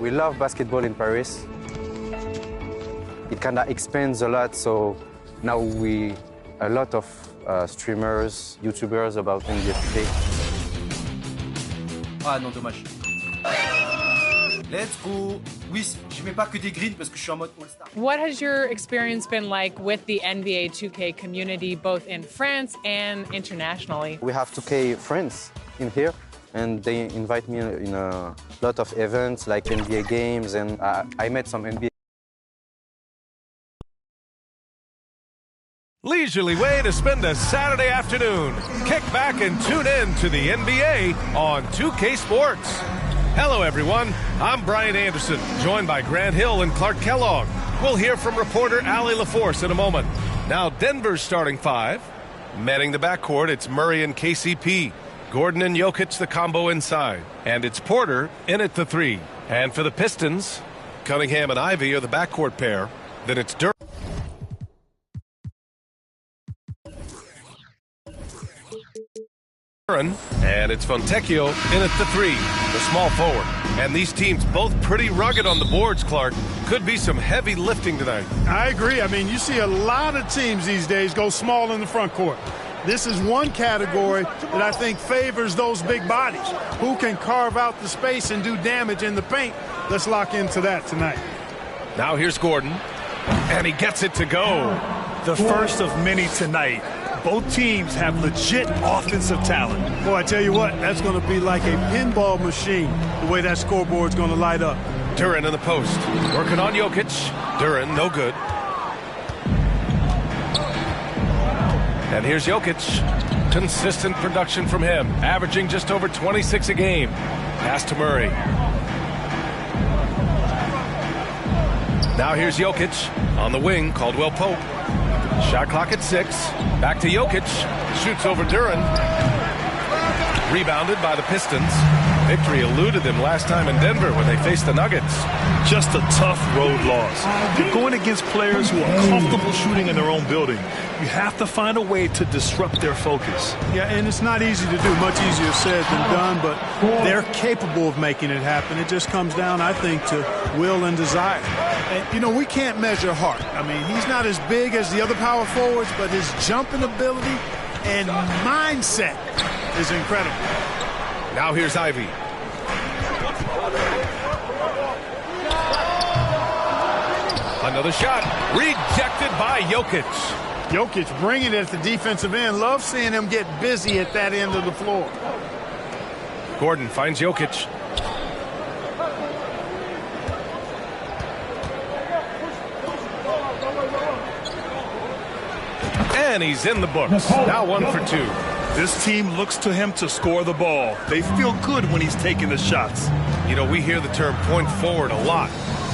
We love basketball in Paris. It kind of expands a lot, so now a lot of streamers, YouTubers about NBA2K. Ah non, dommage. Let's go. Oui, je mets pas que des greens parce que je suis en mode all-star. What has your experience been like with the NBA2K community, both in France and internationally? We have 2K friends in here, and they invite me in a lot of events like NBA games, and I met some NBA. Leisurely way to spend a Saturday afternoon. Kick back and tune in to the NBA on 2K Sports. Hello, everyone. I'm Brian Anderson, joined by Grant Hill and Clark Kellogg. We'll hear from reporter Allie LaForce in a moment. Now, Denver's starting five. Manning the backcourt, it's Murray and KCP. Gordon and Jokic, the combo inside. And it's Porter in at the three. And for the Pistons, Cunningham and Ivy are the backcourt pair. Then it's Duran. And it's Fontecchio in at the three, the small forward. And these teams both pretty rugged on the boards, Clark. Could be some heavy lifting tonight. I agree. I mean, you see a lot of teams these days go small in the front court. This is one category that I think favors those big bodies who can carve out the space and do damage in the paint. Let's lock into that tonight. Now here's Gordon, and he gets it to go. The first of many tonight. Both teams have legit offensive talent. Boy, I tell you what, that's going to be like a pinball machine, the way that scoreboard's going to light up. Duran in the post, working on Jokic. Duran, no good. And here's Jokic. Consistent production from him, averaging just over 26 a game. Pass to Murray. Now here's Jokic on the wing, Caldwell Pope. Shot clock at 6. Back to Jokic. Shoots over Duran. Rebounded by the Pistons. Victory eluded them last time in Denver when they faced the Nuggets. Just a tough road loss. You're going against players who are comfortable shooting in their own building. You have to find a way to disrupt their focus. Yeah, and it's not easy to do. Much easier said than done, but they're capable of making it happen. It just comes down, I think, to will and desire. And, you know, we can't measure heart. I mean, he's not as big as the other power forwards, but his jumping ability and mindset is incredible. Now here's Ivy. Another shot. Rejected by Jokic. Jokic bringing it at the defensive end. Love seeing him get busy at that end of the floor. Gordon finds Jokic. And he's in the books. Now 1 for 2. This team looks to him to score the ball. They feel good when he's taking the shots. You know, we hear the term point forward a lot.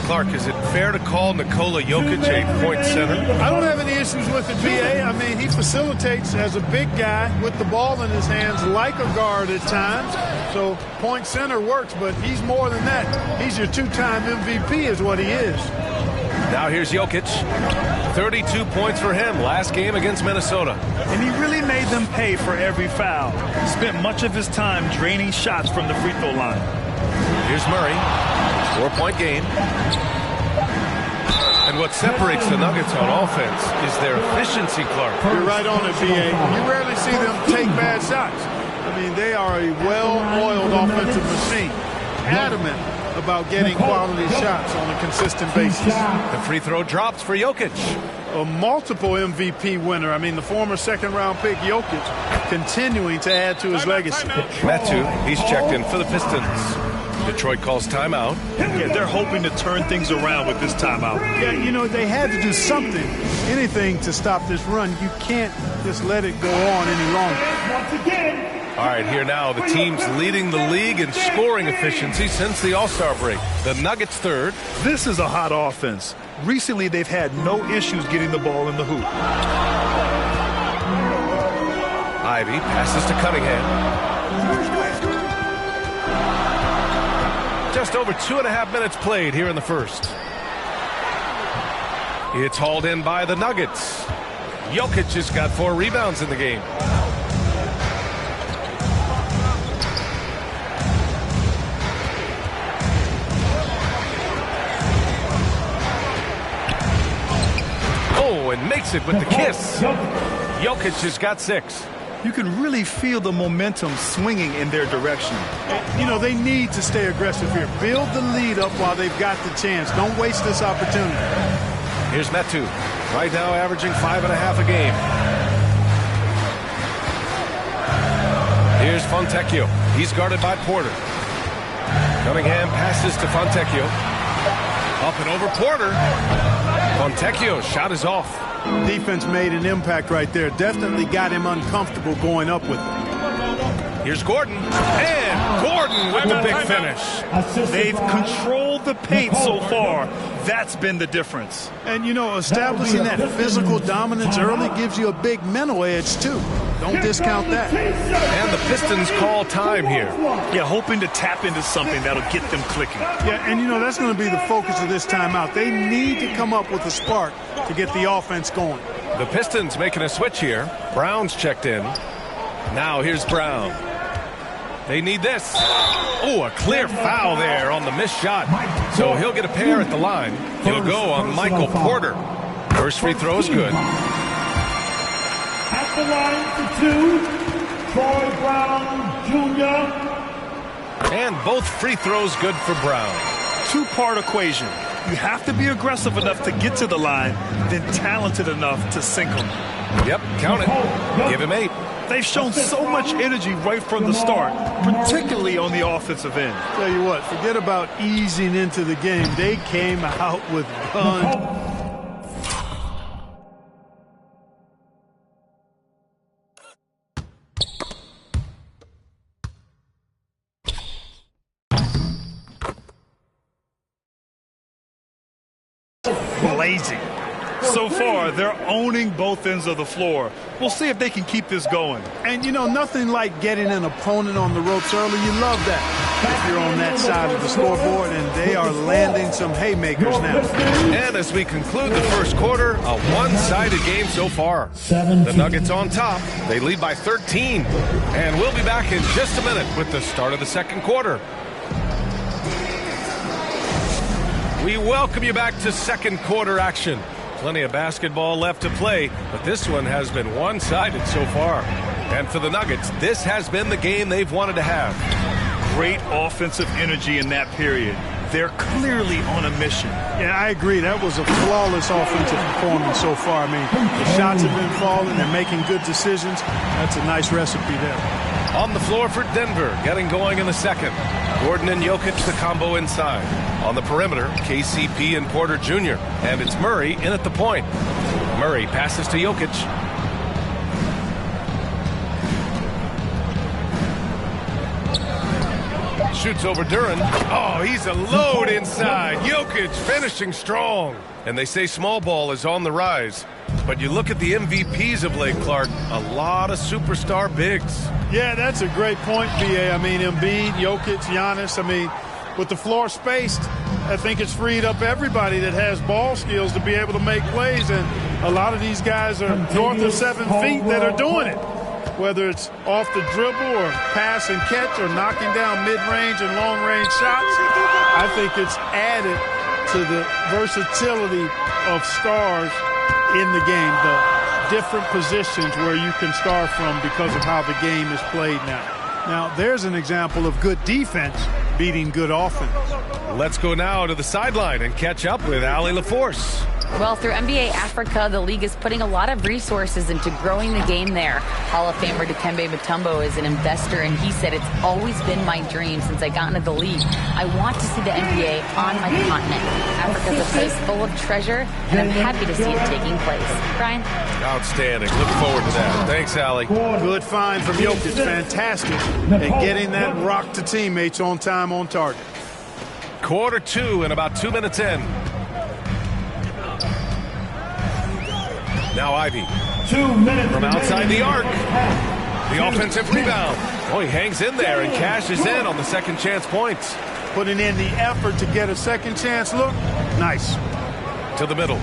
Clark, is it fair to call Nikola Jokic a point center? I don't have any issues with it, B.A. I mean, he facilitates as a big guy with the ball in his hands like a guard at times. So point center works, but he's more than that. He's your two-time MVP is what he is. Now here's Jokic. 32 points for him last game against Minnesota. And he really made them pay for every foul. Spent much of his time draining shots from the free throw line. Here's Murray. 4-point game. And what separates the Nuggets on offense is their efficiency, Clark. You're right on it, B.A. You rarely see them take bad shots. I mean, they are a well-oiled offensive machine. Adamant about getting quality shots on a consistent basis. The free throw drops for Jokic. A multiple MVP winner. I mean, the former second-round pick Jokic continuing to add to his legacy. Metu, he's checked in for the Pistons. Detroit calls timeout. Yeah, they're hoping to turn things around with this timeout. Yeah, you know, they had to do something, anything to stop this run. You can't just let it go on any longer. All right, here now, the teams leading the league in scoring efficiency since the All-Star break. The Nuggets third. This is a hot offense. Recently, they've had no issues getting the ball in the hoop. Ivy passes to Cunningham. Just over 2.5 minutes played here in the first. It's hauled in by the Nuggets. Jokic has got 4 rebounds in the game. takes it with the kiss. Jokic has got 6. You can really feel the momentum swinging in their direction. You know, they need to stay aggressive here. Build the lead up while they've got the chance. Don't waste this opportunity. Here's Metu, right now averaging 5.5 a game. Here's Fontecchio. He's guarded by Porter. Cunningham passes to Fontecchio. Up and over Porter. Fontecchio's shot is off. Defense made an impact right there. Definitely got him uncomfortable going up with it. Here's Gordon. And Gordon with the big finish. They've controlled the paint so far. That's been the difference. And, you know, establishing that physical dominance early gives you a big mental edge, too. Don't discount that. And the Pistons call time here. Yeah, hoping to tap into something that'll get them clicking. Yeah, and, you know, that's going to be the focus of this timeout. They need to come up with a spark to get the offense going. The Pistons making a switch here. Brown's checked in. Now here's Brown. They need this. Oh, a clear foul there on the missed shot. So he'll get a pair at the line. He'll go on Michael Porter. First free throw is good. At the line for 2, Troy Brown Jr. And both free throws good for Brown. Two-part equation. You have to be aggressive enough to get to the line, then talented enough to sink them. Yep, count it. Give him 8. They've shown so much energy right from the start, particularly on the offensive end. Tell you what, forget about easing into the game. They came out with guns. Blazing. So far, they're owning both ends of the floor. We'll see if they can keep this going. And, you know, nothing like getting an opponent on the ropes early. You love that if you're on that side of the scoreboard, and they are landing some haymakers now. And as we conclude the first quarter, a one-sided game so far. The Nuggets on top. They lead by 13. And we'll be back in just a minute with the start of the second quarter. We welcome you back to second quarter action. Plenty of basketball left to play, but this one has been one-sided so far. And for the Nuggets, this has been the game they've wanted to have. Great offensive energy in that period. They're clearly on a mission. Yeah, I agree. That was a flawless offensive performance so far. I mean, the shots have been falling. They're making good decisions. That's a nice recipe there. On the floor for Denver, getting going in the second. Gordon and Jokic, the combo inside. On the perimeter, KCP and Porter Jr. And it's Murray in at the point. Murray passes to Jokic. Shoots over Duran. Oh, he's a load inside. Jokic finishing strong. And they say small ball is on the rise. But you look at the MVPs of late, Clark, a lot of superstar bigs. Yeah, that's a great point, B.A. I mean, Embiid, Jokic, Giannis. I mean, with the floor spaced, I think it's freed up everybody that has ball skills to be able to make plays. And a lot of these guys are north of 7 feet that are doing it. Whether it's off the dribble or pass and catch or knocking down mid-range and long-range shots, I think it's added to the versatility of stars in the game, the different positions where you can start from because of how the game is played now. Now, there's an example of good defense beating good offense. Let's go now to the sideline and catch up with Allie LaForce. Well, through NBA Africa, the league is putting a lot of resources into growing the game there. Hall of Famer Dikembe Mutombo is an investor, and he said, "It's always been my dream since I got into the league. I want to see the NBA on my continent. Africa's a place full of treasure, and I'm happy to see it taking place." Brian? Outstanding. Look forward to that. Thanks, Allie. Good find from Jokic. Fantastic at getting that rock to teammates on time, on target. Quarter 2 and about 2 minutes in. Now Ivy. 2 minutes from outside the arc. The offensive rebound. Oh, he hangs in there and cashes in on the second chance points. Putting in the effort to get a second chance look. Nice. To the middle.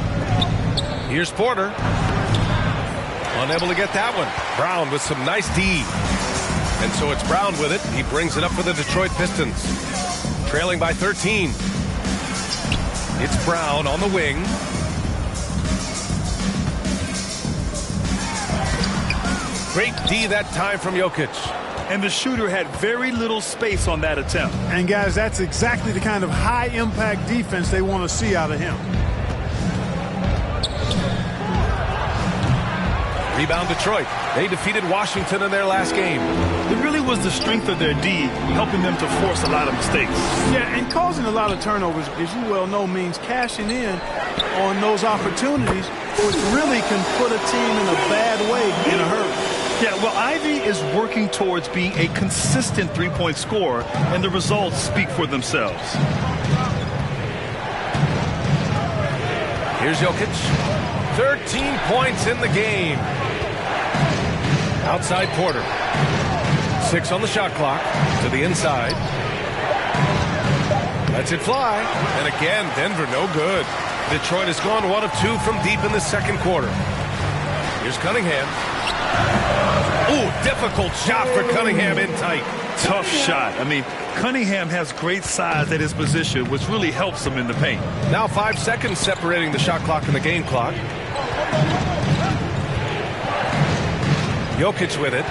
Here's Porter. Unable to get that one. Brown with some nice D. And so it's Brown with it. He brings it up for the Detroit Pistons. Trailing by 13. It's Brown on the wing. Great D that time from Jokic. And the shooter had very little space on that attempt. And, guys, that's exactly the kind of high-impact defense they want to see out of him. Rebound Detroit. They defeated Washington in their last game. It really was the strength of their D helping them to force a lot of mistakes. Yeah, and causing a lot of turnovers, as you well know, means cashing in on those opportunities, which really can put a team in a bad way in a hurry. Yeah, well, Ivy is working towards being a consistent three-point scorer, and the results speak for themselves. Here's Jokic. 13 points in the game. Outside Porter. 6 on the shot clock. To the inside. Lets it fly. And again, Denver no good. Detroit has gone 1 of 2 from deep in the second quarter. Here's Cunningham. Ooh, difficult shot for Cunningham in tight. Tough shot. I mean, Cunningham has great size at his position, which really helps him in the paint. Now 5 seconds separating the shot clock and the game clock. Jokic with it.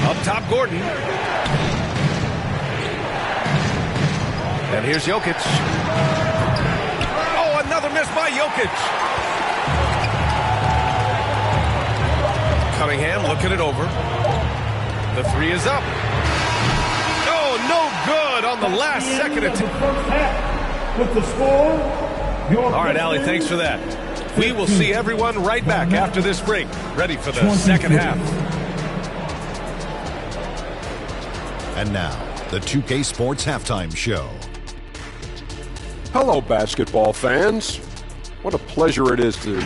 Up top, Gordon. And here's Jokic. Oh, another miss by Jokic. Cunningham looking it over. The 3 is up. Oh, no good on the last second attempt. With the score. All right, Allie, thanks for that. We will see everyone right back after this break, ready for the second half. And now, the 2K Sports Halftime Show. Hello, basketball fans. What a pleasure it is to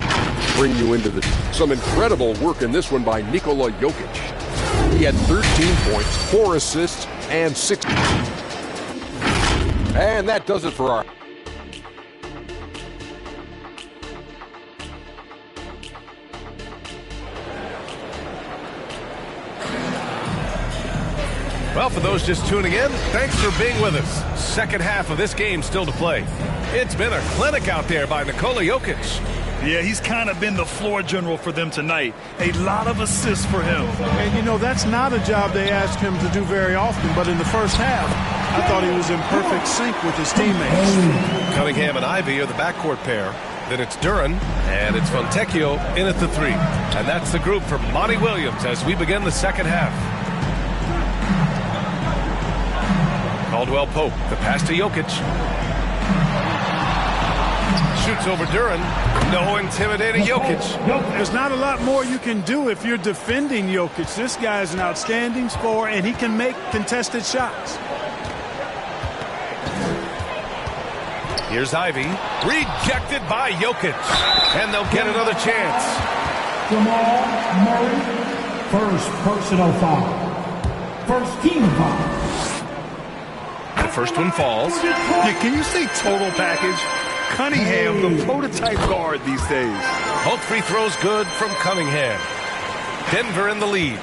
bring you into some incredible work in this one by Nikola Jokic. He had 13 points, 4 assists, and 6. And that does it for our... Well, for those just tuning in, thanks for being with us. Second half of this game still to play. It's been a clinic out there by Nikola Jokic. Yeah, he's kind of been the floor general for them tonight. A lot of assists for him. And, you know, that's not a job they ask him to do very often, but in the first half, I thought he was in perfect sync with his teammates. Cunningham and Ivy are the backcourt pair. Then it's Duran, and it's Fontecchio in at the 3. And that's the group for Monty Williams as we begin the second half. Caldwell Pope, the pass to Jokic. Shoots over Duran. No intimidating Jokic. There's not a lot more you can do if you're defending Jokic. This guy is an outstanding scorer, and he can make contested shots. Here's Ivy. Rejected by Jokic. And they'll get another chance. Jamal Murray, first personal foul. First team foul. The first one falls. Yeah, can you say total package? Cunningham, the prototype guard these days. Both free throws good from Cunningham. Denver in the lead.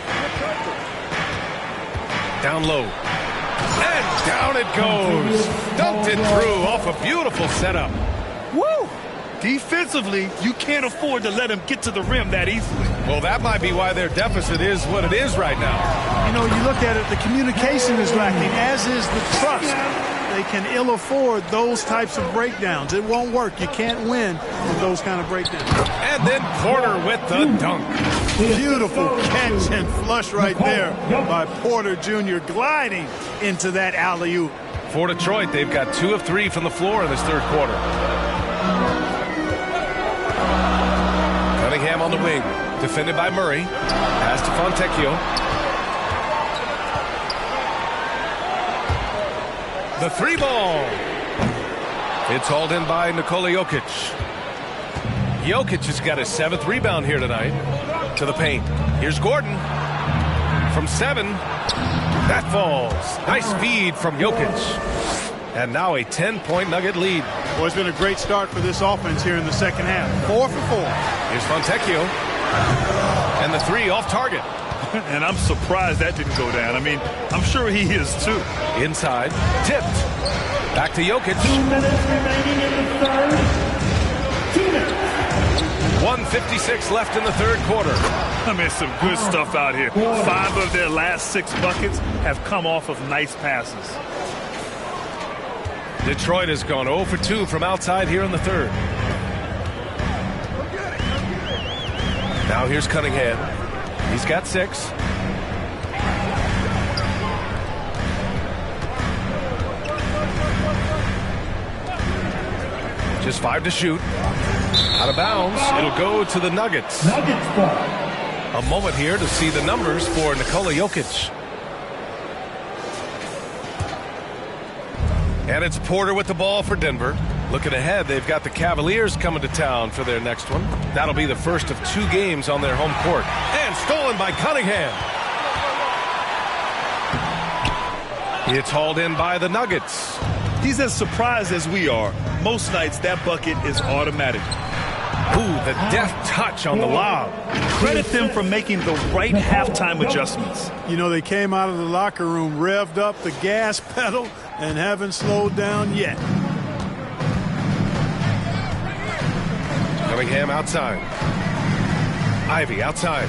Down low. And down it goes. Dumped it through off a beautiful setup. Woo! Defensively, you can't afford to let him get to the rim that easily. Well, that might be why their deficit is what it is right now. You know, you look at it, the communication is lacking, as is the trust. They can ill afford those types of breakdowns. It won't work. You can't win with those kind of breakdowns. And then Porter with the dunk. Beautiful catch and flush right there by Porter Jr. gliding into that alley-oop. For Detroit, they've got 2 of 3 from the floor in this third quarter. Cunningham on the wing, defended by Murray. Pass to Fontecchio. The 3 ball. It's hauled in by Nikola Jokic. Jokic has got his 7th rebound here tonight. To the paint. Here's Gordon. From 7. That falls. Nice feed from Jokic. And now a 10-point Nugget lead. Well, it's been a great start for this offense here in the second half. 4 for 4. Here's Fontecchio. And the 3 off target. And I'm surprised that didn't go down. I mean, I'm sure he is too. Inside. Tipped. Back to Jokic. 2 minutes remaining in the third. 2 minutes. 1:56 left in the third quarter. I mean, some good stuff out here. 5 of their last 6 buckets have come off of nice passes. Detroit has gone 0 for 2 from outside here in the third. Now here's Cunningham. He's got 6. Just 5 to shoot. Out of bounds. It'll go to the Nuggets. A moment here to see the numbers for Nikola Jokic. And it's Porter with the ball for Denver. Looking ahead, they've got the Cavaliers coming to town for their next one. That'll be the first of 2 games on their home court. And stolen by Cunningham. It's hauled in by the Nuggets. He's as surprised as we are. Most nights, that bucket is automatic. Ooh, the deft touch on the lob. Credit them for making the right halftime adjustments. You know, they came out of the locker room, revved up the gas pedal, and haven't slowed down yet. Cunningham outside. Ivy outside.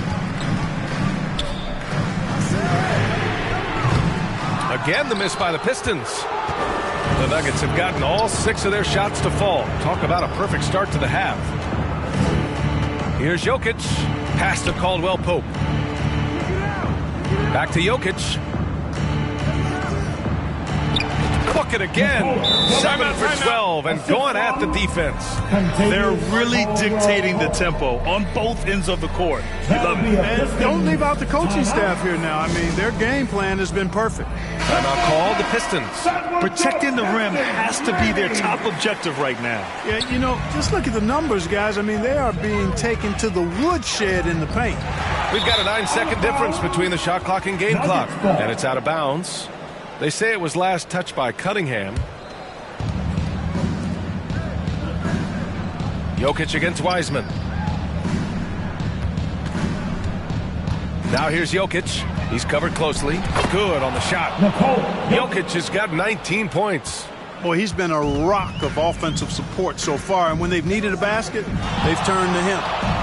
Again, the miss by the Pistons. The Nuggets have gotten all 6 of their shots to fall. Talk about a perfect start to the half. Here's Jokic. Pass to Caldwell-Pope. Back to Jokic. Cook it again. 7 for 12 and going at the defense. They're really dictating the tempo on both ends of the court. You love it. And don't leave out the coaching staff here now. I mean, their game plan has been perfect. Timeout called the Pistons. Protecting the rim has to be their top objective right now. Yeah, you know, just look at the numbers, guys. I mean, they are being taken to the woodshed in the paint. We've got a 9-second difference between the shot clock and game clock. And it's out of bounds. They say it was last touched by Cunningham. Jokic against Wiseman. Now here's Jokic. He's covered closely. Good on the shot. Jokic has got 19 points. Boy, he's been a rock of offensive support so far, and when they've needed a basket, they've turned to him.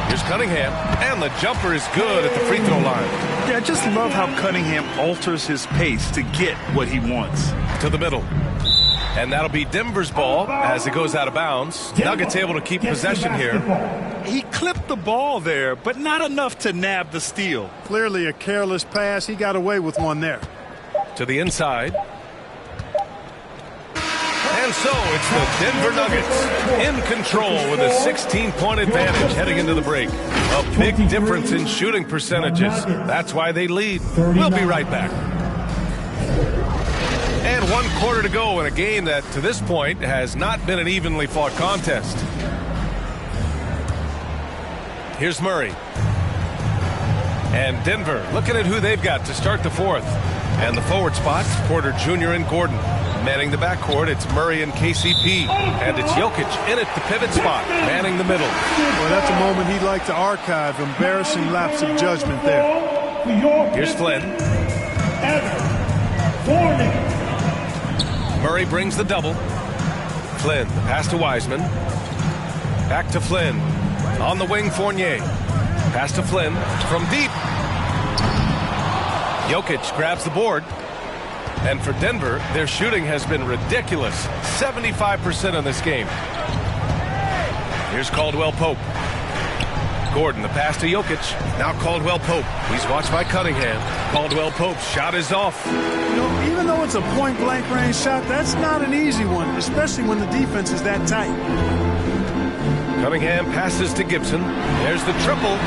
Here's Cunningham, and the jumper is good at the free throw line. Yeah, I just love how Cunningham alters his pace to get what he wants. To the middle. And that'll be Denver's ball as it goes out of bounds. Nuggets able to keep possession here. He clipped the ball there, but not enough to nab the steal. Clearly a careless pass. He got away with one there. To the inside. And so it's the Denver Nuggets in control with a 16-point advantage heading into the break. A big difference in shooting percentages. That's why they lead. We'll be right back. And 1 quarter to go in a game that, to this point, has not been an evenly fought contest. Here's Murray. And Denver looking at who they've got to start the 4th. And the forward spots, Porter Jr. and Gordon. Manning the backcourt, it's Murray and KCP. And it's Jokic in at the pivot spot, manning the middle. Well, that's a moment he'd like to archive. Embarrassing lapse of judgment there. Here's Flynn. Murray brings the double. Flynn, the pass to Wiseman. Back to Flynn. On the wing, Fournier. Pass to Flynn from deep. Jokic grabs the board. And for Denver, their shooting has been ridiculous. 75% in this game. Here's Caldwell-Pope. Gordon, the pass to Jokic. Now Caldwell-Pope. He's watched by Cunningham. Caldwell-Pope's shot is off. You know, even though it's a point-blank range shot, that's not an easy one, especially when the defense is that tight. Cunningham passes to Gibson. There's the triple.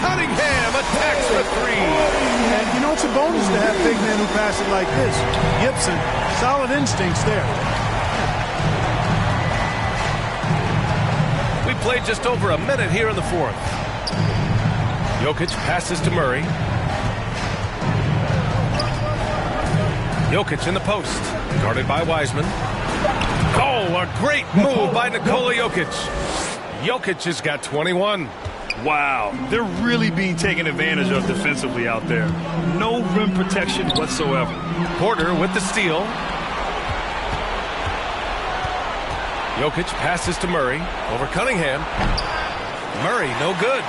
Cunningham attacks for 3. And you know, it's a bonus to have big men who pass it like this. Gibson, solid instincts there. We played just over a minute here in the 4th. Jokic passes to Murray. Jokic in the post. Guarded by Wiseman. Oh, a great move by Nikola Jokic. Jokic has got 21. Wow, they're really being taken advantage of defensively out there. No rim protection whatsoever. Porter with the steal. Jokic passes to Murray over Cunningham. Murray, no good.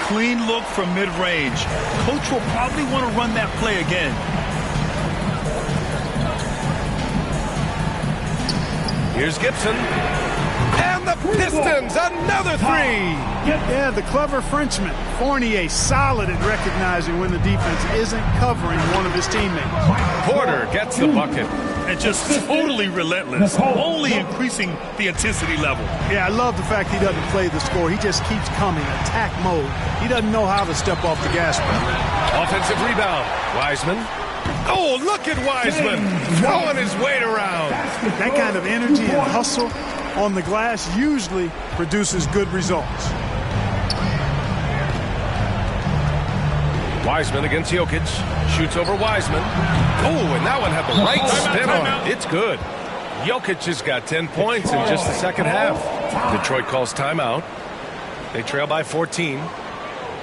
Clean look from mid-range. Coach will probably want to run that play again. Here's Gibson. And the Pistons, another three. Yeah, the clever Frenchman. Fournier solid at recognizing when the defense isn't covering one of his teammates. Porter gets the bucket. And just totally relentless, only increasing the intensity level. Yeah, I love the fact he doesn't play the score. He just keeps coming, attack mode. He doesn't know how to step off the gas pedal. Offensive rebound. Wiseman. Oh, look at Wiseman throwing his weight around. That kind of energy and hustle on the glass usually produces good results. Wiseman against Jokic. Shoots over Wiseman. Oh, and that one had the right spin on it. It's good. Jokic has got 10 points in just the second half. Detroit calls timeout. They trail by 14.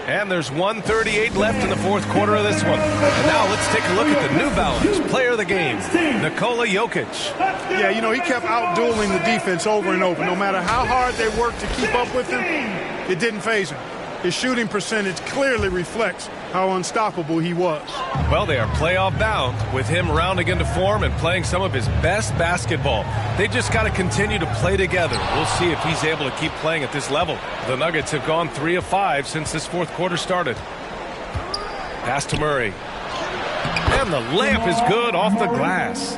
And there's 1:38 left in the fourth quarter of this one. And now let's take a look at the New Balance player of the game, Nikola Jokic. Yeah, you know, he kept out-dueling the defense over and over. No matter how hard they worked to keep up with him, it didn't faze him. His shooting percentage clearly reflects how unstoppable he was. Well, they are playoff bound with him rounding into form and playing some of his best basketball. They just got to continue to play together. We'll see if he's able to keep playing at this level. The Nuggets have gone 3 of 5 since this fourth quarter started. Pass to Murray. And the layup is good off the glass.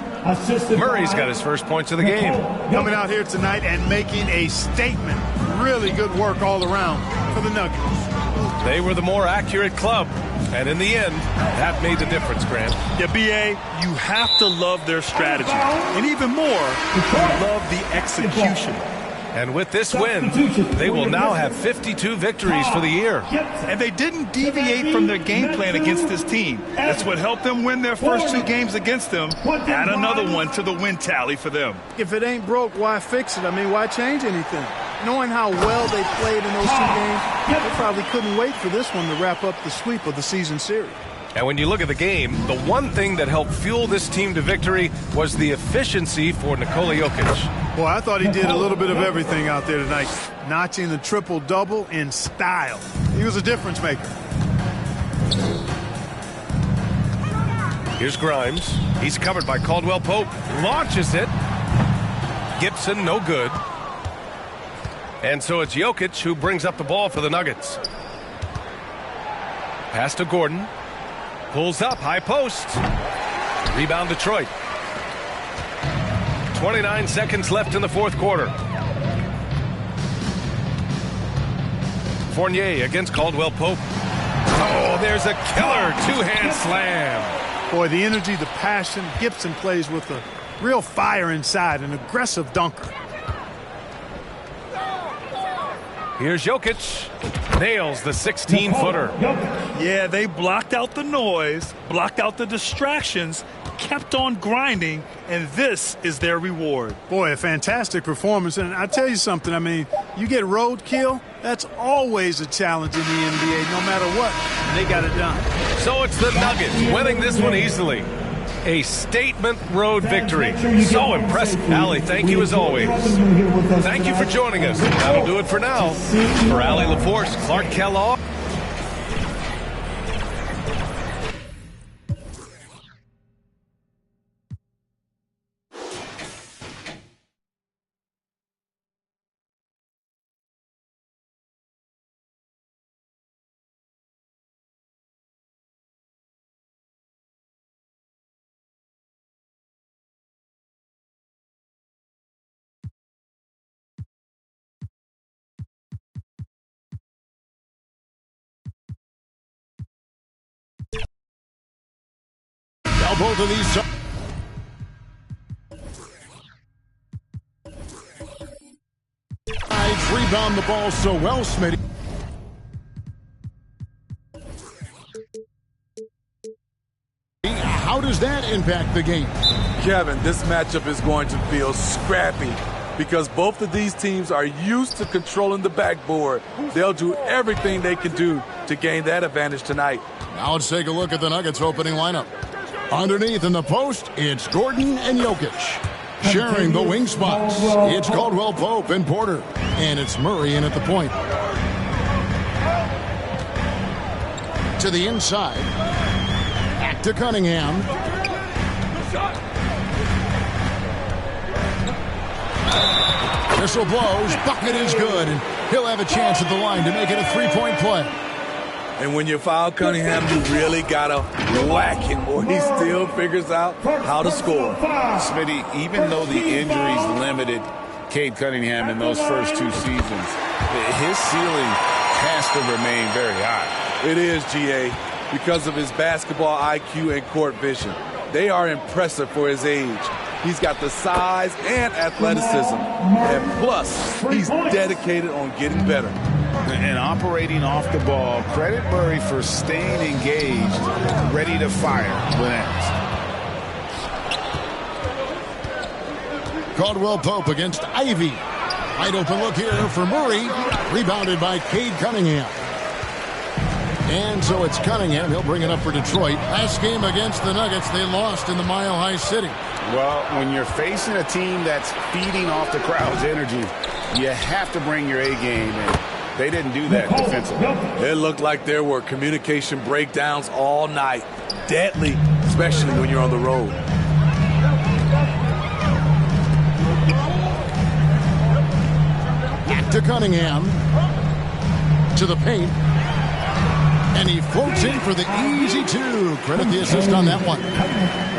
Murray's got his first points of the game. Coming out here tonight and making a statement. Really good work all around for the Nuggets. They were the more accurate club. And in the end, that made the difference, Grant. Yeah, B.A., you have to love their strategy. And even more, you love the execution. And with this win, they will now have 52 victories for the year. And they didn't deviate from their game plan against this team. That's what helped them win their first 2 games against them. Add another one to the win tally for them. If it ain't broke, why fix it? I mean, why change anything? Knowing how well they played in those 2 games, they probably couldn't wait for this one to wrap up the sweep of the season series. And when you look at the game, the one thing that helped fuel this team to victory was the efficiency for Nikola Jokic. Boy, I thought he did a little bit of everything out there tonight, notching the triple-double in style. He was a difference maker. Here's Grimes. He's covered by Caldwell Pope. Launches it. Gibson, no good. And so it's Jokic who brings up the ball for the Nuggets. Pass to Gordon. Pulls up, high post. Rebound Detroit. 29 seconds left in the fourth quarter. Fournier against Caldwell Pope. Oh, there's a killer two-hand slam. Boy, the energy, the passion. Gibson plays with a real fire inside, an aggressive dunker. Here's Jokic. Nails the 16-footer. Yeah, they blocked out the noise, blocked out the distractions, kept on grinding, and this is their reward. Boy, a fantastic performance. And I tell you something, I mean, you get roadkill, that's always a challenge in the NBA, no matter what. And they got it done. So it's the Nuggets winning this one easily. A statement road victory. So impressive. Allie, thank you as always. Thank you for joining us. That'll do it for now. For Allie LaForce, Clark Kellogg. Now both of these sides rebound the ball so well, Smitty. How does that impact the game? Kevin, this matchup is going to feel scrappy because both of these teams are used to controlling the backboard. They'll do everything they can do to gain that advantage tonight. Now let's take a look at the Nuggets opening lineup. Underneath in the post, it's Gordon and Jokic. Sharing the wing spots, it's Caldwell Pope and Porter. And it's Murray in at the point. To the inside. Back to Cunningham. Whistle blows. Bucket is good. And he'll have a chance at the line to make it a 3-point play. And when you foul Cunningham, you really got to whack him, or he still figures out how to score. Smitty, even though the injuries limited Cade Cunningham in those first 2 seasons, his ceiling has to remain very high. It is, GA, because of his basketball IQ and court vision. They are impressive for his age. He's got the size and athleticism. And plus, he's dedicated on getting better. And operating off the ball, credit Murray for staying engaged, ready to fire when asked. Caldwell Pope against Ivy. Wide open look here for Murray. Rebounded by Cade Cunningham. And so it's Cunningham. He'll bring it up for Detroit. Last game against the Nuggets, they lost in the Mile High City. Well, when you're facing a team that's feeding off the crowd's energy, you have to bring your A game in. They didn't do that defensively. It looked like there were communication breakdowns all night. Deadly, especially when you're on the road. Back to Cunningham. To the paint. And he floats in for the easy 2. Credit the assist on that one.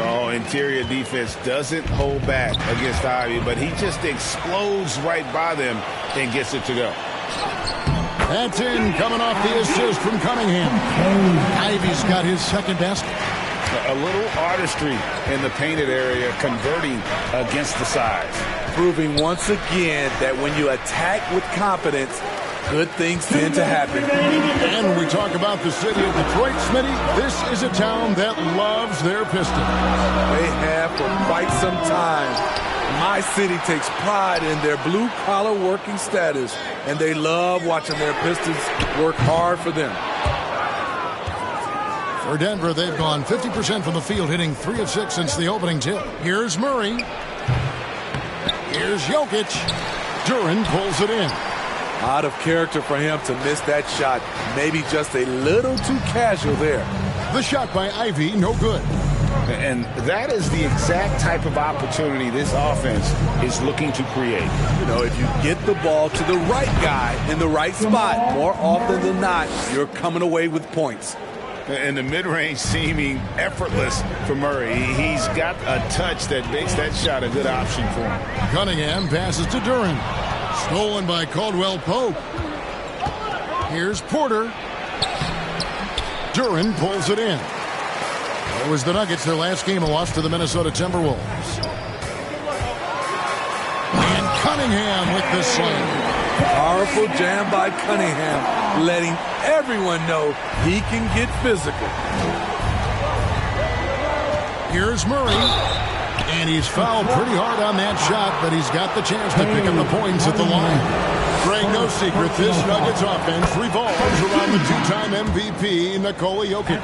Oh, interior defense doesn't hold back against Ivy, but he just explodes right by them and gets it to go. That's in, coming off the assist from Cunningham. Ivy's got his second basket. A little artistry in the painted area, converting against the size. Proving once again that when you attack with confidence, good things tend to happen. And when we talk about the city of Detroit, Smitty, this is a town that loves their Pistons. They have for quite some time. My city takes pride in their blue-collar working status, and they love watching their Pistons work hard for them. For Denver, they've gone 50% from the field, hitting 3 of 6 since the opening tip. Here's Murray. Here's Jokic. Duren pulls it in. Out of character for him to miss that shot. Maybe just a little too casual there. The shot by Ivy, no good. And that is the exact type of opportunity this offense is looking to create. You know, if you get the ball to the right guy in the right spot, more often than not, you're coming away with points. And the mid-range seeming effortless for Murray. He's got a touch that makes that shot a good option for him. Cunningham passes to Duren. Stolen by Caldwell Pope. Here's Porter. Duren pulls it in. It was the Nuggets, their last game, a loss to the Minnesota Timberwolves. And Cunningham with the slam. Powerful jam by Cunningham, letting everyone know he can get physical. Here's Murray. And he's fouled pretty hard on that shot, but he's got the chance to pick up the points at the line. Greg, no secret, this Nuggets offense revolves around the 2-time MVP, Nikola Jokic.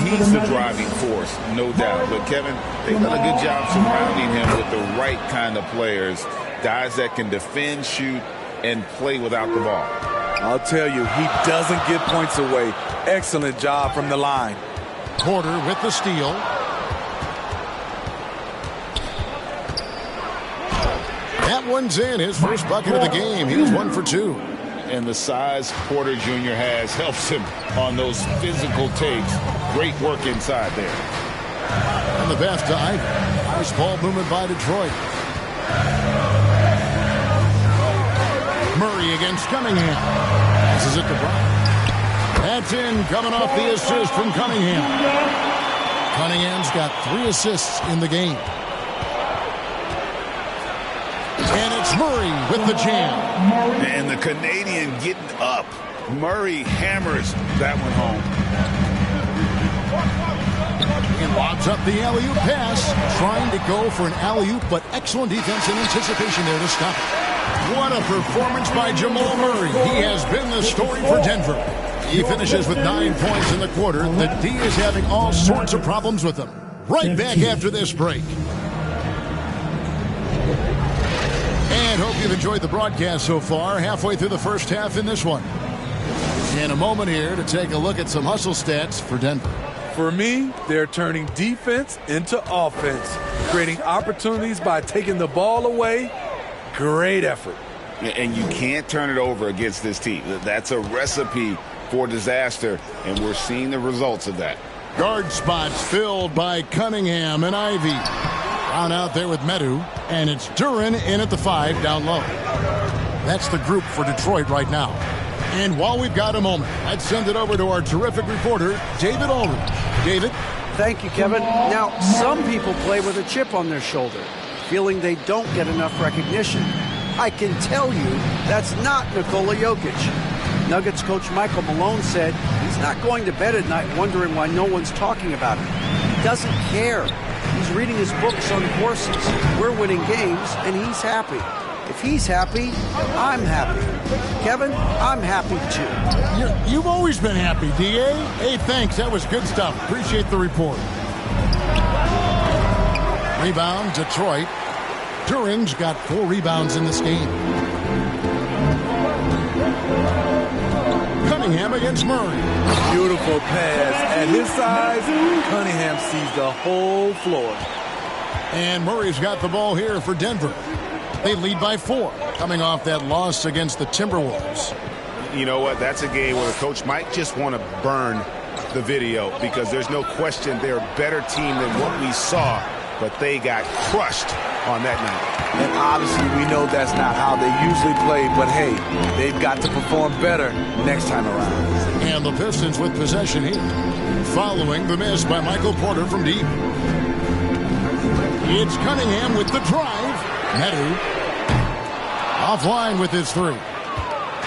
He's the driving force, no doubt. But, Kevin, they've done a good job surrounding him with the right kind of players, guys that can defend, shoot, and play without the ball. I'll tell you, he doesn't give points away. Excellent job from the line. Porter with the steal. That one's in, his first bucket of the game. He's 1 for 2. And the size Porter Jr. has helps him on those physical takes. Great work inside there. And the pass to Ivy. Nice ball movement by Detroit. Murray against Cunningham. Passes it to Brown. That's in, coming off the assist from Cunningham. Cunningham's got 3 assists in the game. And it's Murray with the jam. And the Canadian getting up. Murray hammers that one home. And lobs up the alley-oop pass. Trying to go for an alley-oop, but excellent defense and anticipation there to stop it. What a performance by Jamal Murray. He has been the story for Denver. He finishes with 9 points in the quarter. The D is having all sorts of problems with him. Right back after this break. And hope you've enjoyed the broadcast so far. Halfway through the first half in this one. In a moment here to take a look at some hustle stats for Denver. For me, they're turning defense into offense, creating opportunities by taking the ball away. Great effort. And you can't turn it over against this team. That's a recipe for disaster, and we're seeing the results of that. Guard spots filled by Cunningham and Ivy. Down out there with Medu, and it's Duren in at the 5 down low. That's the group for Detroit right now. And while we've got a moment, I'd send it over to our terrific reporter, David Aldridge. David? Thank you, Kevin. Now, some people play with a chip on their shoulder, feeling they don't get enough recognition. I can tell you that's not Nikola Jokic. Nuggets coach Michael Malone said he's not going to bed at night wondering why no one's talking about him. He doesn't care. He's reading his books on courses. We're winning games, and he's happy. If he's happy, I'm happy. Kevin, I'm happy too. You've always been happy, D.A. Hey, thanks. That was good stuff. Appreciate the report. Rebound, Detroit. Duren's got 4 rebounds in this game. Cunningham against Murray. Beautiful pass. At his size, Cunningham sees the whole floor. And Murray's got the ball here for Denver. They lead by 4, coming off that loss against the Timberwolves. You know what? That's a game where the coach might just want to burn the video because there's no question they're a better team than what we saw, but they got crushed on that night. And obviously we know that's not how they usually play, but hey, they've got to perform better next time around. And the Pistons with possession here, following the miss by Michael Porter from deep. It's Cunningham with the drive. Medu offline with his 3.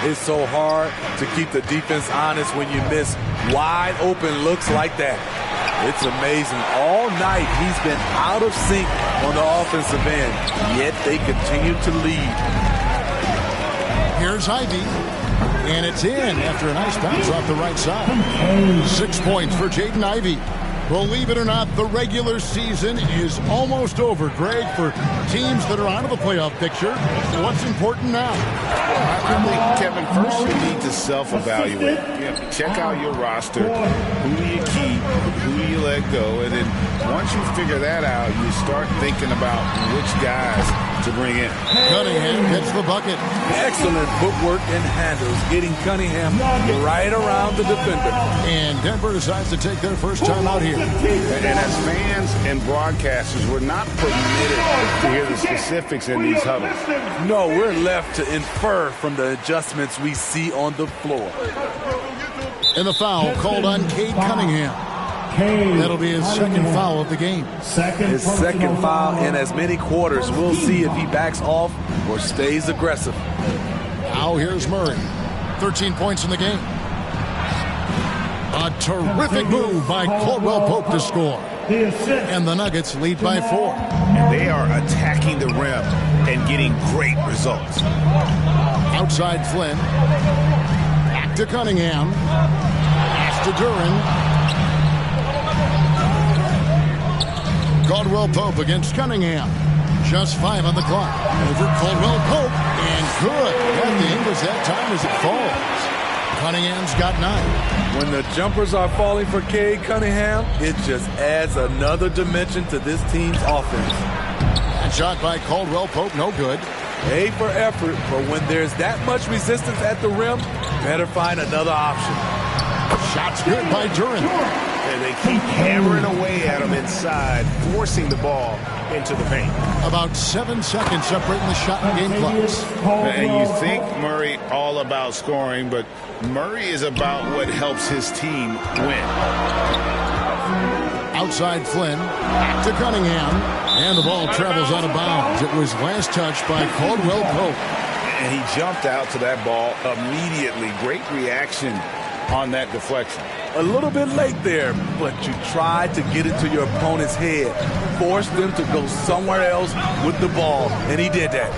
It's so hard to keep the defense honest when you miss wide open looks like that. It's amazing. All night he's been out of sync on the offensive end, yet they continue to lead. Here's Ivy, and it's in after a nice bounce off the right side. 6 points for Jaden Ivey. Believe it or not, the regular season is almost over, Greg, for teams that are out of the playoff picture. So what's important now? I think, Kevin, first you need to self-evaluate. Check out your roster. Who do you keep? Who do you let go? And then once you figure that out, you start thinking about which guys to bring in. Cunningham gets the bucket. Excellent footwork and handles, getting Cunningham right around the defender. And Denver decides to take their first time out here. And as fans and broadcasters, we're not permitted to hear the specifics in these huddles. No, we're left to infer from the adjustments we see on the floor. And the foul called on Cade Cunningham. That'll be his second foul of the game. His second foul in as many quarters. We'll see if he backs off or stays aggressive. Now here's Murray. 13 points in the game. A terrific move by Caldwell Pope to score. And the Nuggets lead by 4. They are attacking the rim and getting great results. Outside Flynn. Back to Cunningham. Pass to Duren. Caldwell Pope against Cunningham. Just 5 on the clock. Over Caldwell Pope. And good. Got the Ingles that time as it falls. Cunningham's got 9. When the jumpers are falling for Cade Cunningham, it just adds another dimension to this team's offense. And shot by Caldwell Pope, no good. A for effort, but when there's that much resistance at the rim, better find another option. Shot's good by Duren. And they keep hammering away at him inside, forcing the ball into the paint. About 7 seconds separating the shot and game clocks. And you think Murray all about scoring, but Murray is about what helps his team win. Outside Flynn, back to Cunningham, and the ball travels out of bounds. It was last touched by Caldwell Pope. And he jumped out to that ball immediately. Great reaction on that deflection. A little bit late there, but you tried to get it to your opponent's head. Force them to go somewhere else with the ball, and he did that.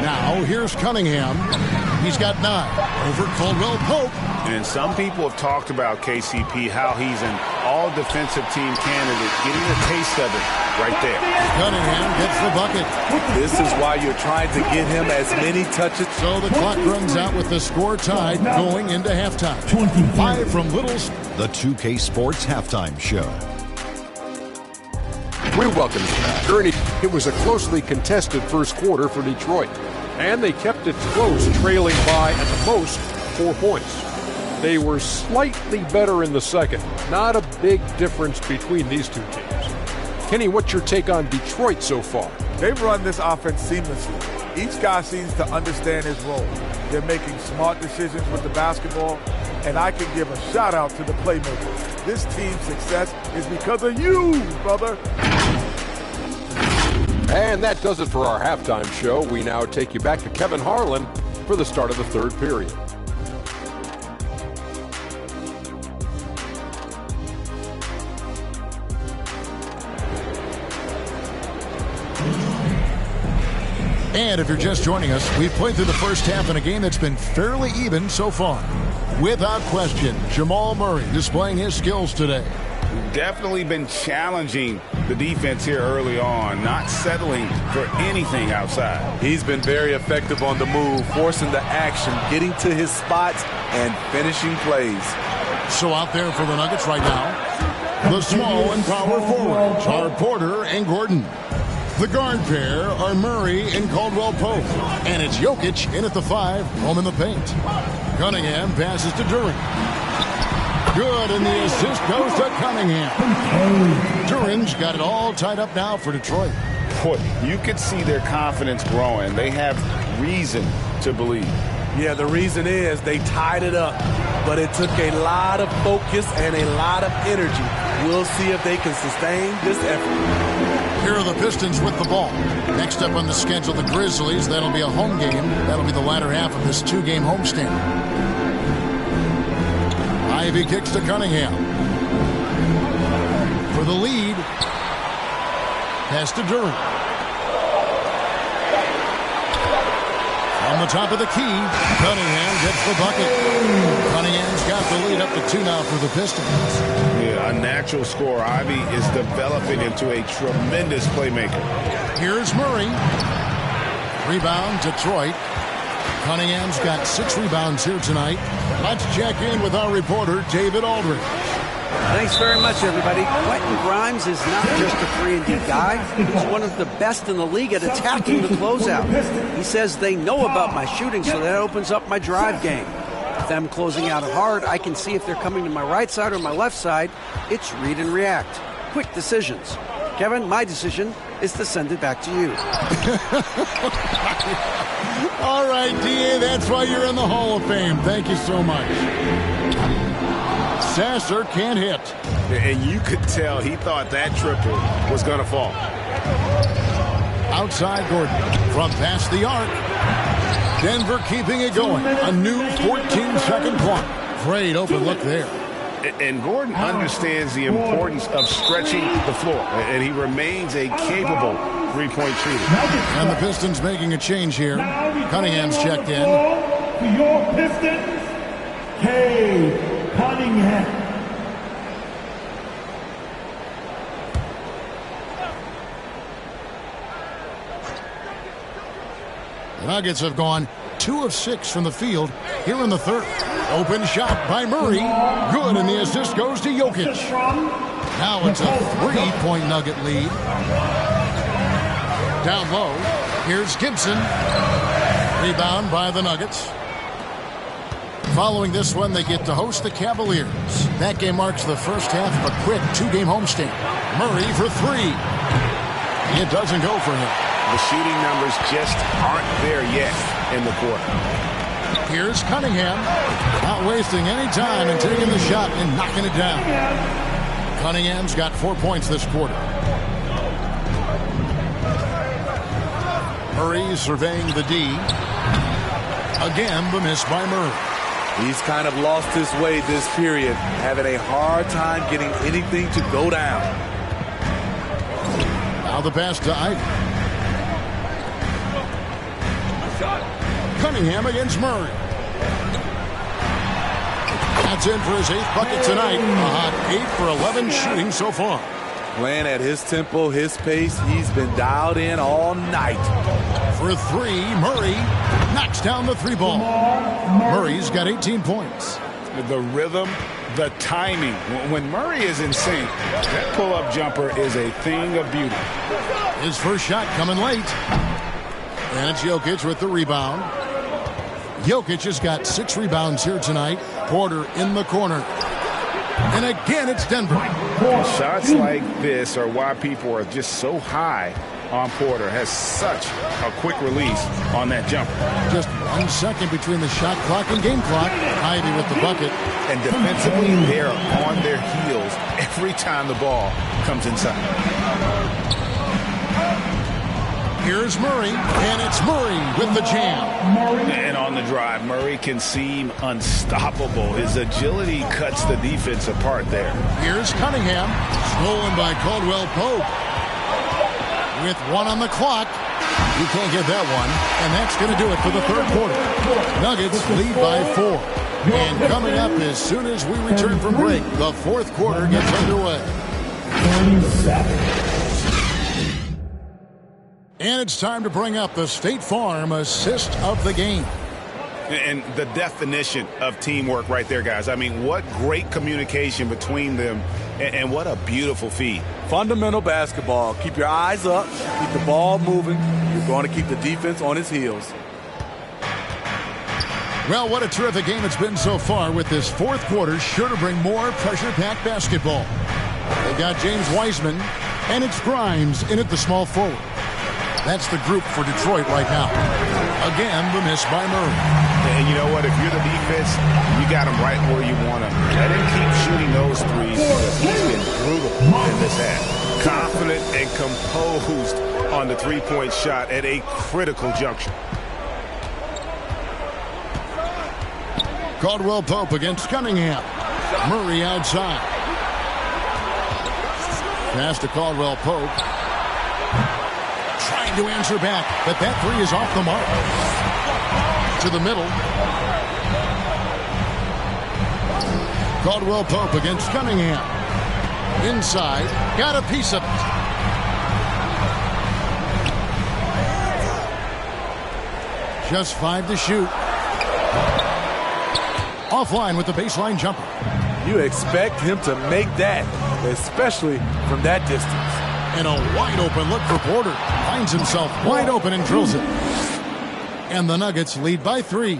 Now, here's Cunningham. He's got 9 over Caldwell Pope. And some people have talked about KCP, how he's an all-defensive team candidate, getting a taste of it right there. Cunningham gets the bucket. This is why you're trying to get him as many touches. So the clock runs out with the score tied going into halftime. 5 from Littles. The 2K Sports Halftime Show. We welcome you back. Ernie, it was a closely contested first quarter for Detroit, and they kept it close, trailing by at the most 4 points. They were slightly better in the second. Not a big difference between these two teams. Kenny, what's your take on Detroit so far? They've run this offense seamlessly. Each guy seems to understand his role. They're making smart decisions with the basketball, and I can give a shout out to the playmakers. This team's success is because of you, brother. And that does it for our halftime show. We now take you back to Kevin Harlan for the start of the third period. And if you're just joining us, we've played through the first half in a game that's been fairly even so far. Without question, Jamal Murray displaying his skills today. Definitely been challenging the defense here early on, not settling for anything outside. He's been very effective on the move, forcing the action, getting to his spots, and finishing plays. So out there for the Nuggets right now, the small and power forwards are Porter and Gordon. The guard pair are Murray and Caldwell Pope. And it's Jokic in at the 5, home in the paint. Cunningham passes to Duren. Good, and the assist goes to Cunningham. Duren's got it all tied up now for Detroit. Boy, you could see their confidence growing. They have reason to believe. Yeah, the reason is they tied it up, but it took a lot of focus and a lot of energy. We'll see if they can sustain this effort. Here are the Pistons with the ball. Next up on the schedule, the Grizzlies. That'll be a home game. That'll be the latter half of this 2-game homestand. Ivy kicks to Cunningham. For the lead. Pass to Duren. On the top of the key, Cunningham gets the bucket. Cunningham's got the lead up to 2 now for the Pistons. Yeah, a natural scorer. Ivy is developing into a tremendous playmaker. Here's Murray. Rebound, Detroit. Cunningham's got 6 rebounds here tonight. Let's check in with our reporter, David Aldridge. Thanks very much, everybody. Quentin Grimes is not just a 3-and-D guy. He's one of the best in the league at attacking the closeout. He says they know about my shooting, so that opens up my drive game. If I'm closing out hard, I can see if they're coming to my right side or my left side. It's read and react. Quick decisions. Kevin, my decision is to send it back to you. All right, D.A., that's why you're in the Hall of Fame. Thank you so much. Sasser can't hit. And you could tell he thought that triple was going to fall. Outside Gordon from past the arc. Denver keeping it going. A new 14-second clock. Great open look there. And Gordon understands the importance of stretching the floor. And he remains a capable three-point shooter. And the Pistons making a change here. Cunningham's checked in. For your Pistons, Cunningham. The Nuggets have gone 2 of 6 from the field here in the third. Open shot by Murray. Good, and the assist goes to Jokic. Now it's a 3-point Nugget lead. Down low, here's Gibson. Rebound by the Nuggets. Following this one, they get to host the Cavaliers. That game marks the first half of a quick 2-game homestand. Murray for 3. It doesn't go for him. The shooting numbers just aren't there yet in the quarter. Here's Cunningham. Not wasting any time and taking the shot and knocking it down. Cunningham's got 4 points this quarter. Murray surveying the D. Again, the miss by Murray. He's kind of lost his way this period, having a hard time getting anything to go down. Now the pass to Ivy. Cunningham against Murray. That's in for his 8th bucket tonight. A hot 8 for 11 shooting so far. Playing at his tempo, his pace. He's been dialed in all night. For 3, Murray knocks down the 3 ball. Murray's got 18 points. The rhythm, the timing. When Murray is in sync, that pull-up jumper is a thing of beauty. His first shot coming late. And it's Jokic with the rebound. Jokic has got 6 rebounds here tonight. Porter in the corner. And again, it's Denver. Shots like this are why people are just so high on Porter. Has such a quick release on that jumper. Just 1 second between the shot clock and game clock. Ivy with the bucket. And defensively, they're on their heels every time the ball comes inside. Here's Murray, and it's Murray with the jam. And on the drive, Murray can seem unstoppable. His agility cuts the defense apart there. Here's Cunningham, stolen by Caldwell Pope. With 1 on the clock, you can't get that one, and that's going to do it for the 3rd quarter. Nuggets lead by 4. And coming up as soon as we return from break, the 4th quarter gets underway. 27. And it's time to bring up the State Farm assist of the game. And the definition of teamwork right there, guys. I mean, what great communication between them, and what a beautiful feed. Fundamental basketball. Keep your eyes up. Keep the ball moving. You're going to keep the defense on its heels. Well, what a terrific game it's been so far, with this 4th quarter sure to bring more pressure-packed basketball. They've got James Wiseman, and it's Grimes in at the small forward. That's the group for Detroit right now. Again, the miss by Murray. And you know what? If you're the defense, you got him right where you want him. Let him keep shooting those threes because he's been brutal in this half. Confident and composed on the three-point shot at a critical juncture. Caldwell Pope against Cunningham. Murray outside. Pass to Caldwell Pope. Trying to answer back, but that 3 is off the mark. To the middle. Caldwell Pope against Cunningham. Inside. Got a piece of it. Just 5 to shoot. Offline with the baseline jumper. You expect him to make that, especially from that distance. And a wide open look for Porter. Finds himself wide open and drills it. And the Nuggets lead by 3.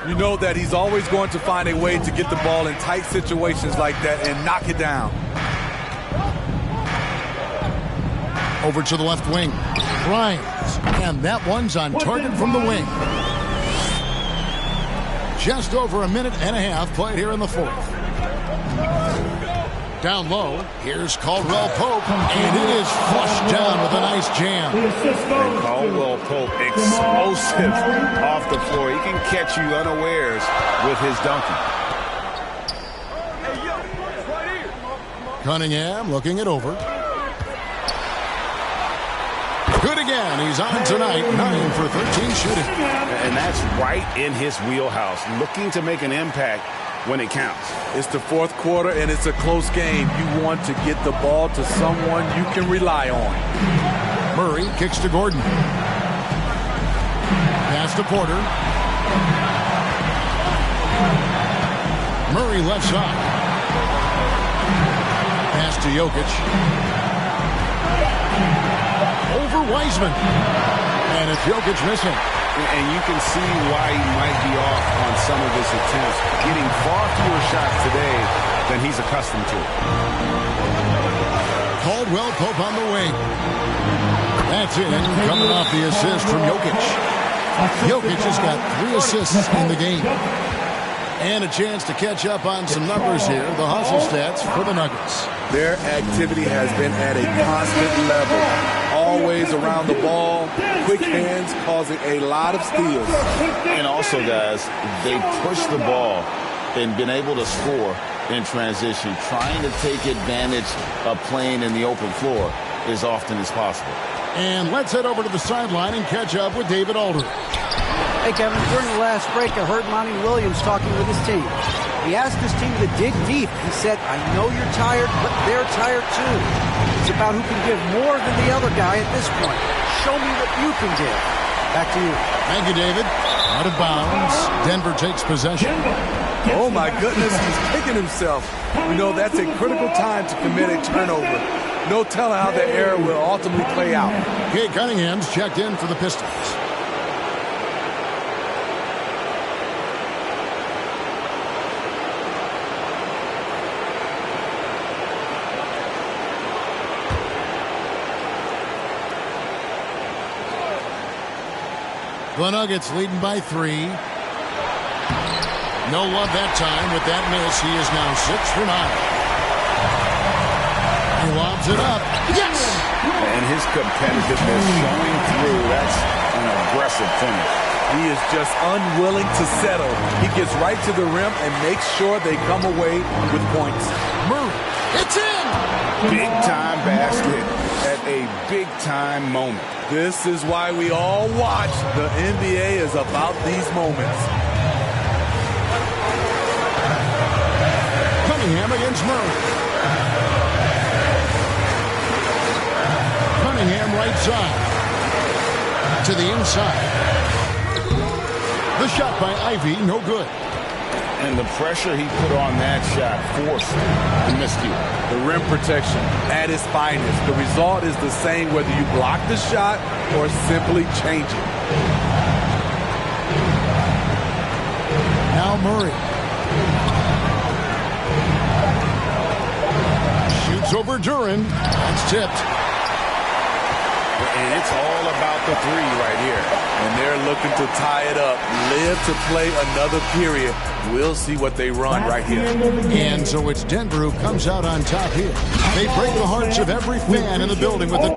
You know that he's always going to find a way to get the ball in tight situations like that and knock it down. Over to the left wing. Grimes. And that one's on target from the wing. Just over a minute and a half played here in the 4th. Down low, here's Caldwell Pope, and it is flushed down with a nice jam. And Caldwell Pope, explosive off the floor. He can catch you unawares with his dunking. Cunningham looking it over. Good again. He's on tonight, 9 for 13 shooting. And that's right in his wheelhouse, looking to make an impact when it counts. It's the 4th quarter, and it's a close game. You want to get the ball to someone you can rely on. Murray kicks to Gordon. Pass to Porter. Murray left side. Pass to Jokic. Over Wiseman. And it's Jokic missing. And you can see why he might be off on some of his attempts, getting far fewer shots today than he's accustomed to. Caldwell Pope on the wing. That's in, coming off the assist from Jokic. Jokic has got 3 assists in the game. And a chance to catch up on some numbers here, the hustle stats for the Nuggets. Their activity has been at a constant level. Always around the ball, quick hands causing a lot of steals. And also, guys, they push the ball and been able to score in transition, trying to take advantage of playing in the open floor as often as possible. And let's head over to the sideline and catch up with David Aldridge. Hey, Kevin, during the last break, I heard Monty Williams talking with his team. He asked his team to dig deep. He said, I know you're tired, but they're tired too. It's about who can give more than the other guy at this point. Show me what you can give. Back to you. Thank you, David. Out of bounds. Denver takes possession. Oh, my goodness, he's kicking himself. You know, that's a critical time to commit a turnover. No telling how the error will ultimately play out. Kate Cunningham's checked in for the Pistons. The Nuggets leading by 3. No love that time. With that miss, he is now 6 for 9. He lobs it up. Yes! And his competitiveness showing through. That's an aggressive finish. He is just unwilling to settle. He gets right to the rim and makes sure they come away with points. Murray, it's in! Big-time basket at a big-time moment. This is why we all watch. The NBA is about these moments. Cunningham against Murray. Cunningham right side. To the inside. The shot by Ivy, no good. And the pressure he put on that shot forced the miscue. The rim protection at its finest. The result is the same whether you block the shot or simply change it. Now Murray. Shoots over Duran. That's tipped. And it's all about the 3 right here. And they're looking to tie it up. Live to play another period. We'll see what they run right here. And so it's Denver who comes out on top here. They break the hearts of every fan in the building with the